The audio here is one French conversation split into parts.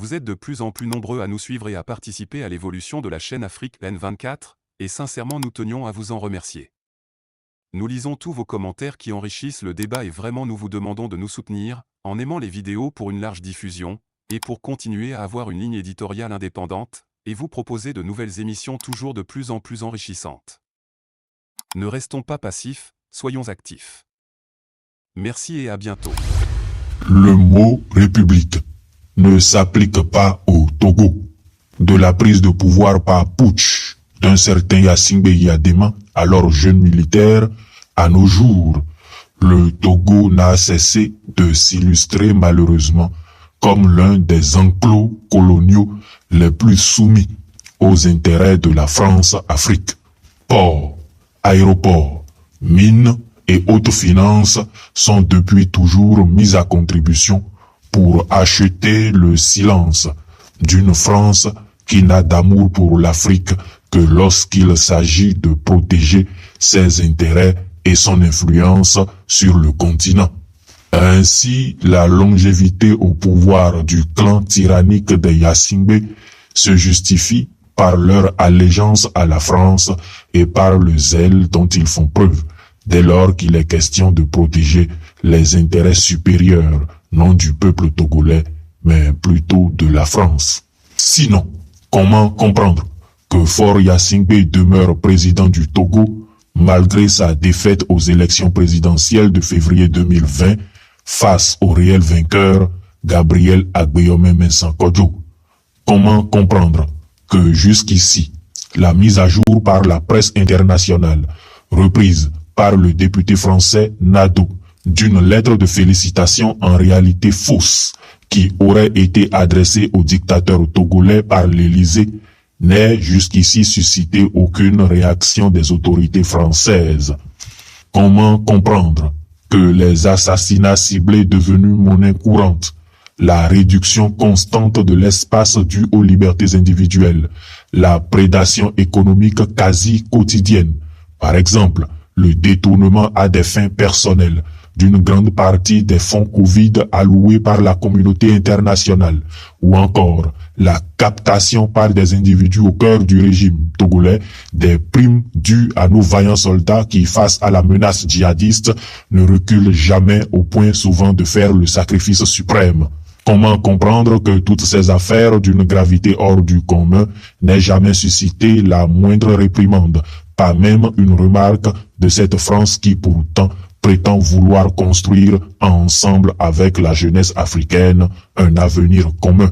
Vous êtes de plus en plus nombreux à nous suivre et à participer à l'évolution de la chaîne Afrique N24, et sincèrement nous tenions à vous en remercier. Nous lisons tous vos commentaires qui enrichissent le débat et vraiment nous vous demandons de nous soutenir, en aimant les vidéos pour une large diffusion, et pour continuer à avoir une ligne éditoriale indépendante, et vous proposer de nouvelles émissions toujours de plus en plus enrichissantes. Ne restons pas passifs, soyons actifs. Merci et à bientôt. Le mot république ne s'applique pas au Togo. De la prise de pouvoir par putsch d'un certain Yassingbe Yadema, alors jeune militaire, à nos jours, le Togo n'a cessé de s'illustrer malheureusement comme l'un des enclos coloniaux les plus soumis aux intérêts de la France-Afrique. Ports, aéroports, mines et autres finances sont depuis toujours mis à contribution pour acheter le silence d'une France qui n'a d'amour pour l'Afrique que lorsqu'il s'agit de protéger ses intérêts et son influence sur le continent. Ainsi, la longévité au pouvoir du clan tyrannique des Yassingbe se justifie par leur allégeance à la France et par le zèle dont ils font preuve, dès lors qu'il est question de protéger les intérêts supérieurs, non du peuple togolais, mais plutôt de la France. Sinon, comment comprendre que Faure Yassingbe demeure président du Togo, malgré sa défaite aux élections présidentielles de février 2020, face au réel vainqueur, Gabriel Agbeyome Mensan-Kodjo? Comment comprendre que jusqu'ici, la mise à jour par la presse internationale, reprise par le député français Nado, d'une lettre de félicitations en réalité fausse, qui aurait été adressée au dictateur togolais par l'Élysée, n'ait jusqu'ici suscité aucune réaction des autorités françaises? Comment comprendre que les assassinats ciblés devenus monnaie courante, la réduction constante de l'espace dû aux libertés individuelles, la prédation économique quasi quotidienne, par exemple, le détournement à des fins personnelles d'une grande partie des fonds Covid alloués par la communauté internationale, ou encore la captation par des individus au cœur du régime togolais des primes dues à nos vaillants soldats qui, face à la menace djihadiste, ne reculent jamais au point souvent de faire le sacrifice suprême. Comment comprendre que toutes ces affaires d'une gravité hors du commun n'aient jamais suscité la moindre réprimande, pas même une remarque de cette France qui pourtant prétend vouloir construire ensemble avec la jeunesse africaine un avenir commun?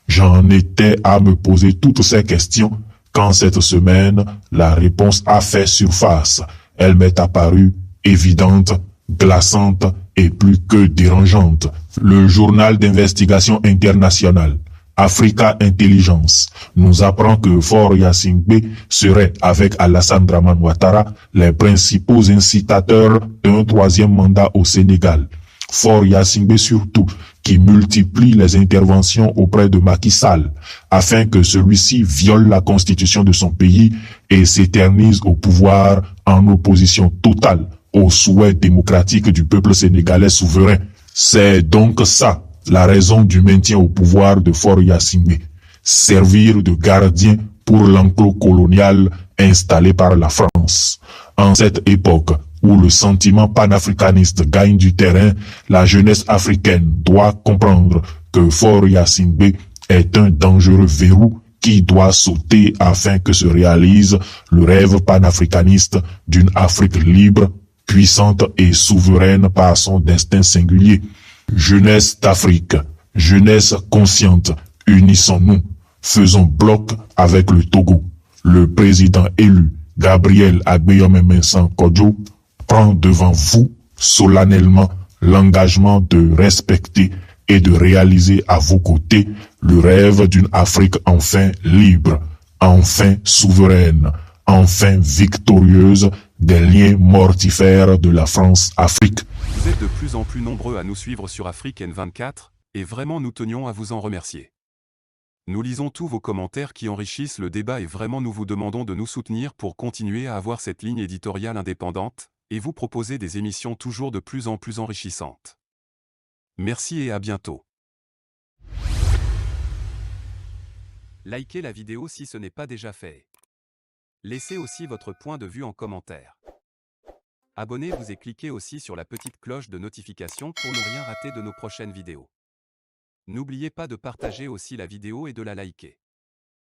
J'en étais à me poser toutes ces questions quand cette semaine, la réponse a fait surface. Elle m'est apparue évidente, glaçante et plus que dérangeante. Le journal d'investigation internationale Africa Intelligence nous apprend que Faure Yassingbe serait, avec Alassane Dramane Ouattara, les principaux incitateurs d'un troisième mandat au Sénégal. Faure Yassingbe surtout, qui multiplie les interventions auprès de Macky Sall, afin que celui-ci viole la constitution de son pays et s'éternise au pouvoir en opposition totale aux souhaits démocratiques du peuple sénégalais souverain. C'est donc ça, la raison du maintien au pouvoir de Faure Yassingbe, servir de gardien pour l'enclos colonial installé par la France. En cette époque où le sentiment panafricaniste gagne du terrain, la jeunesse africaine doit comprendre que Faure Yassingbe est un dangereux verrou qui doit sauter afin que se réalise le rêve panafricaniste d'une Afrique libre, puissante et souveraine par son destin singulier. Jeunesse d'Afrique, jeunesse consciente, unissons-nous, faisons bloc avec le Togo. Le président élu, Gabriel Agbeyome Mensan-Kodjo, prend devant vous solennellement l'engagement de respecter et de réaliser à vos côtés le rêve d'une Afrique enfin libre, enfin souveraine, enfin victorieuse des liens mortifères de la France-Afrique. Vous êtes de plus en plus nombreux à nous suivre sur Afrique N24, et vraiment nous tenions à vous en remercier. Nous lisons tous vos commentaires qui enrichissent le débat et vraiment nous vous demandons de nous soutenir pour continuer à avoir cette ligne éditoriale indépendante, et vous proposer des émissions toujours de plus en plus enrichissantes. Merci et à bientôt. Likez la vidéo si ce n'est pas déjà fait. Laissez aussi votre point de vue en commentaire. Abonnez-vous et cliquez aussi sur la petite cloche de notification pour ne rien rater de nos prochaines vidéos. N'oubliez pas de partager aussi la vidéo et de la liker.